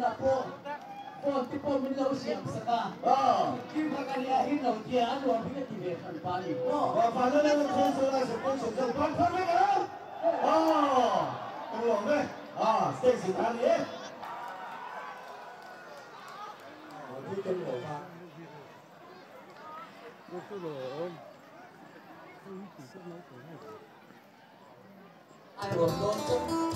là po tipo mình lâu xiêm saka khi mà cái này hết đầu kia anh luôn biết cái gì về phần phá đi và phá nó lên không số là sự công sự dân toàn thân đấy cả công lòng đấy stay sự tan đi đi công lòng mà một cái đồ ai buồn luôn